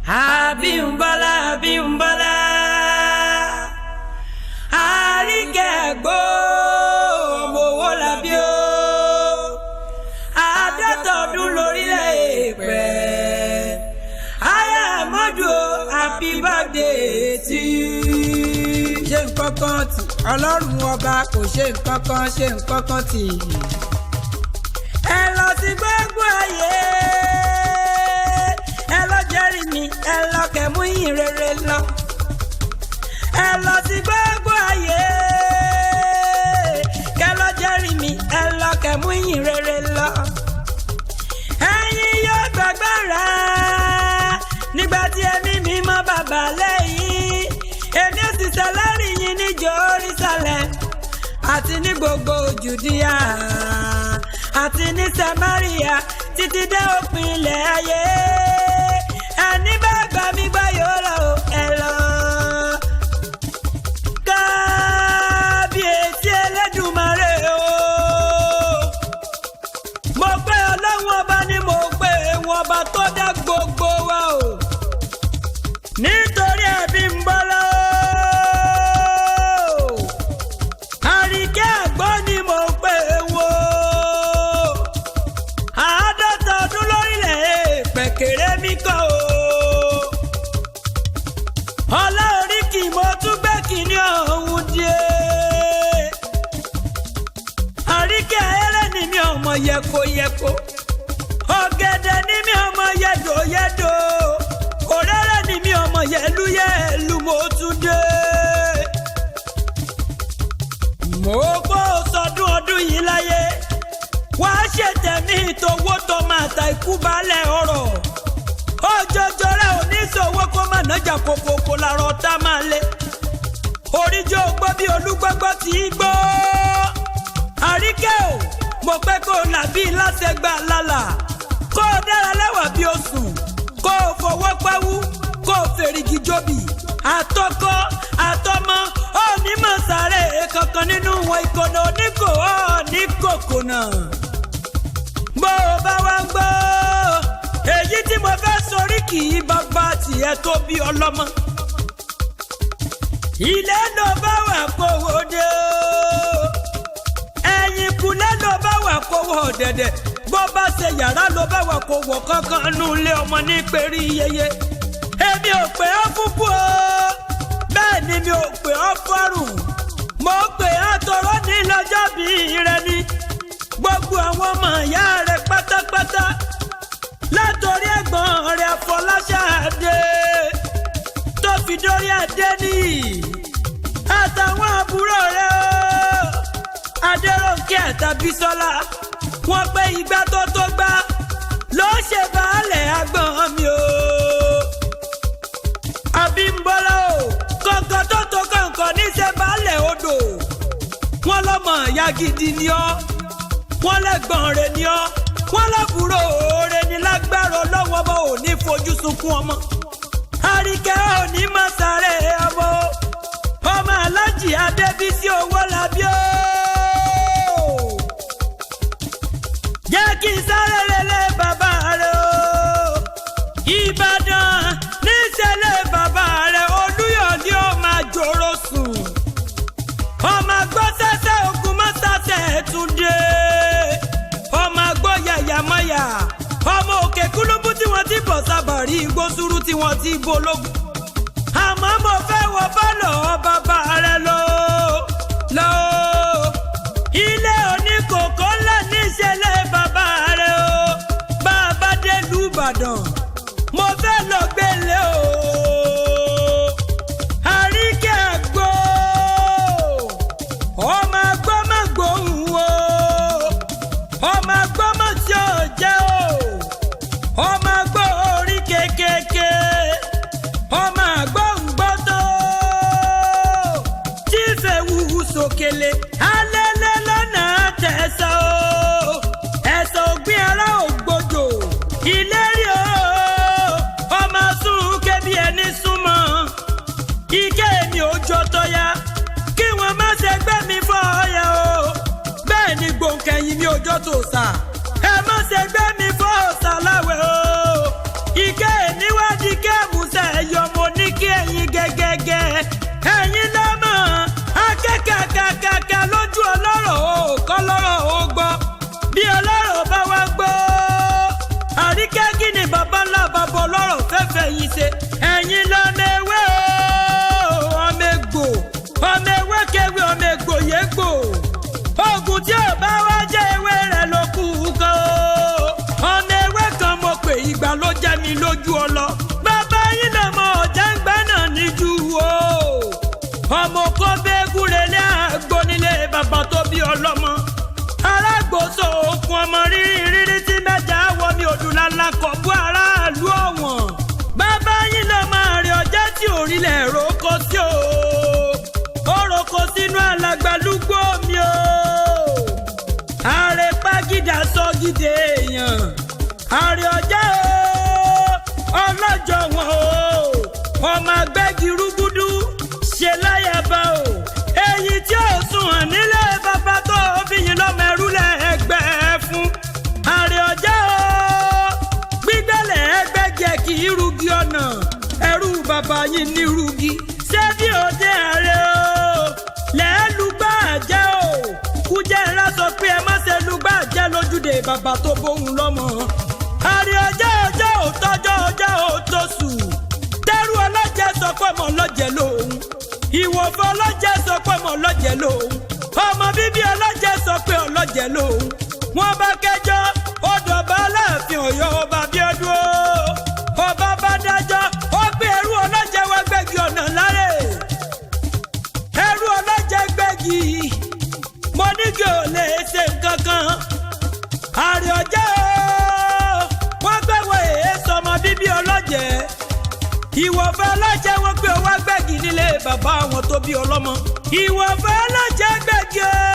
Abímbọ́lá Abímbọ́lá àríkẹ́gbó mowó làbí o àádọ́tọ̀ọ́dún lórílẹ̀ èèpẹ̀ ayé àmọ́dù happy birthday to you. ṣé nǹkan kan tì ọlọ́run ọba kò ṣe nǹkan kan ṣe nǹkan kan tì ẹ lọ sí gbogbo ayé ẹ lọ jẹ́rìí mi ẹ lọ kẹ́mú yìn rere lọ ẹ lọ sí gbogbo ayé kẹ́ lọ jẹ́rìí mi ẹ lọ kẹ́mú yìn rere lọ ẹ̀yin yóò gbàgbára nígbà tí ẹ̀mí mi mọ́ bàbá lẹ́yìn èmi ò sì ṣèlérí yín ní Jerusalem àti ní gbogbo Jùdíà àti ní Samaria títí dé òpin ilẹ̀ ayé ẹni bá gbà mí gbà yóò lọ ẹ lọ. Kábíyèsí Elédùmarè o mo pé Ọlọ́run ọba ni mo pé wọn ọba tó dá gbogbo wa o nítorí Abímbọ́lá o àríkẹ́ àgbọ́ ni mo pé wọn àádọ́ta ọdún lórílẹ̀ èèpẹ̀ kéré mi kọ́ o ọlá orí kì í mo tún gbé kìíní ọ̀hún díẹ̀ àríkẹ́ ẹlẹ́ ni mi ọmọ yẹkoyẹko ọ̀gẹ̀dẹ̀ ni mi ọmọ yẹdòyẹdò òréré ni mi ọmọ yẹlúyẹlú mo tún dé mo kó sọdún ọdún yìí láyé wàá ṣètẹ̀mí ìtòwó tó máa ta ikú balẹ̀ ọ̀rọ̀ òjòjò rẹ̀ ò ní sòwò kó má nájà kòkòkò làrọ̀ tá máa lé oríjó gbọ́ bí olúgbọ́gbọ́ tí í gbọ́ àríkẹ́ ò mo pẹ́ kó o làbí lásẹ̀gbà lálà kó o dára lẹ́wà bí o sùn kó o fọwọ́ pawú kó o fèrègì jóbi àtọkọ àtọmọ ó ní mọ̀ sáré kankan nínú wọn ìkònà oníkò ó ní kòkònà bó o bá wá ń gbọ́ èyí tí mo fẹ́ sọrí kì í bàbá tiẹ̀ tó bí ọlọ́mọ ilé ló bá wà kówó dé o ẹ̀yìn kùlé ló bá wà kówó dẹ̀dẹ̀ bó bá ṣe yàrá ló bá wà kówó kankan nù lé ọmọ ní pẹ̀rí yeye èmi ò pè ọ́ fúnfún o bẹ́ẹ̀ ni mi ò pè ọ́ fọ́rùn mo pè ọ́ tọrọ ní lọ́jọ́ bí rẹ ni gbogbo àwọn ọmọ ìyá rẹ pátápátá látòrí ẹ̀gbọ́n rẹ̀ Afọláṣadé tó fi dórí Adéníyì àtàwọn àbúrò rẹ̀ o Adérónkẹ́ àtàbísọ́lá wọ́n pé ìgbà tó tó gbá ló ṣe baálẹ̀ àgbọ̀n mi o Abímbọ́lá o kọ̀ǹkọ̀ tó tó kọ̀ǹkọ̀ ní ṣe baálẹ̀ odò wọ́n lọ́mọ ìyá gidi ni ọ́ wọ́n lẹ́gbọ̀n rẹ̀ ni ọ́ wọ́n lábúrò oore ni lágbára Ọlọ́wọ́ bá ò ní fojú sunkún ọmọ àríkẹ́ ò ní má sáré ọmọ ọmọ Aláàjì Adébísí Owólabí o jẹ́ kí n sáré lélẹ̀ bàbá rẹ̀ o Ìbàdàn níṣẹ́lẹ̀ bàbá rẹ̀ Olúyọ̀lé ó máa jòrò sùn ọmọ gbọ́ sẹ́sẹ́ ogun mọ́ sẹ́sẹ́ Túndé ọmọ agbó yàyàmáyà ọmọ òkè kúlúbú tí wọ́n ti bọ̀ sábàrí igbó sùúrù tí wọ́n ti bológun àmọ́ mo fẹ́ wọ bọ́ọ̀lù bàbá rẹ̀ lọ ilé oníkòkó ńlá níṣẹ́lẹ̀ bàbá rẹ̀ o bàbá délùú Ìbàdàn mo fẹ́ lọ gbélé o àríkẹ́ àgbò ọmọ agbó má gbóhùn o ọmọ agbó má tí ò jẹ́ o ọmọ agbó orí kékèké ọmọ agbó ń gbọ́ tó tí fẹ́ wúwú sókèlè alẹ́lẹ́ lọ́nà tẹ̀sán o ẹ̀sán ògbìn ara ògbójò ìlérí o ọmọ sùn kébí ẹni súnmọ́ ike mi ò jọ tọ́ya kí wọ́n má ṣe gbé mi fọ́ ọ̀yà o bẹ́ẹ̀ ni gbòǹkẹ̀yìn mi ò jọ tó sà ẹ má ṣe gbé mi fọ́ ọ̀sà láwẹ̀ o ike níwájú kẹ́ẹ̀mù kàkàkàkà lójú ọlọ́rọ̀ o kọ́ lọ́rọ̀ o gbọ́ bí ọlọ́rọ̀ bá wá gbọ́ àríkẹ́ kí ni bàbá ńlá bàbá ọlọ́rọ̀ fẹ́fẹ́ yìí ṣe ẹ̀yin lọ́mọ ewé o ọmọ ewé kéwé ọmọ egbò yé gbò oògùn tí ò bá wá jẹ́ ewé rẹ̀ ló kú kan o ọmọ ewé kan mo pè ìgbà ló jẹ́ mi lójú ọlọ bàbá yín lọ́mọ ọ̀jẹ̀ ń gbẹ́ náà níjú o ọmọ kó bẹ́ẹ̀gùn rẹ̀ lé àgbo nílé bàbá tó bí ọlọ́mọ alágbòsó okun ọmọ rírí tí mẹ́jà wọ mi òdùlálà kọ̀ bú aráàlú ọ̀wọ̀n bàbá yín lọ́mọ àrè ọjọ́ tí òrìlẹ̀ roko sí o ó roko sínú alàgbàlúgbò mi o àrè pàgídà sọ́gídé èèyàn àrè ọjọ́ o ọlọ́jọ́ wọn o ọmọ agbẹ́gi rúgúdú ṣe láyàbá o èyí tí ó sùn hàn nílé bàbá tó fi yín lọ́mọ ẹrú lẹ́ẹ̀gbẹ́ fún àrè ọjọ́ o gbígbẹ́lẹ̀ ẹgbẹ́jẹ kì í rugi ọ̀nà ẹrú bàbá yín ní rugi ṣé bí òde àrè o lẹ́ẹ̀lúgbà jẹ́ o kújẹ́ ńlá sọ pé ẹ má ṣe lúgbà jẹ́ lójúde bàbá tó bóun lọ́mọ àrè ọjọ́ ò tọ́jọ́ ọjọ́ ò tó sùn tẹ́rù ọlọ́jẹ́ sọ pé mọ̀ lọ́jẹ́ lòun ìwòfọ́ ọlọ́jẹ́ sọ pé mọ̀ lọ́jẹ́ lòun ọmọ bíbí ọlọ́jẹ́ sọ pé ọlọ́jẹ́ lòun wọ́n bá kẹjọ́ odò ọba aláàfin Ọ̀yọ́ ọba Abíọ́dún ọba bá dájọ́ ó gbé ẹrú ọlọ́jẹ́ wá gbẹ́gi ọ̀nà láre ẹrú ọlọ́jẹ́ gbẹ́gi mo ní kí o lè ṣe nǹkan kan àrè ọjọ́ wọ́n gbẹ́wọ̀ èso ọmọ bíbí ọlọ́jẹ́ ìwọ̀fẹ́ ọlọ́jẹ́ wọ́n gbé wá gbẹ́gi nílé bàbá àwọn tó bí ọlọ́mọ ìwọ̀fẹ́ ọlọ́jẹ́ gbẹ́gi o.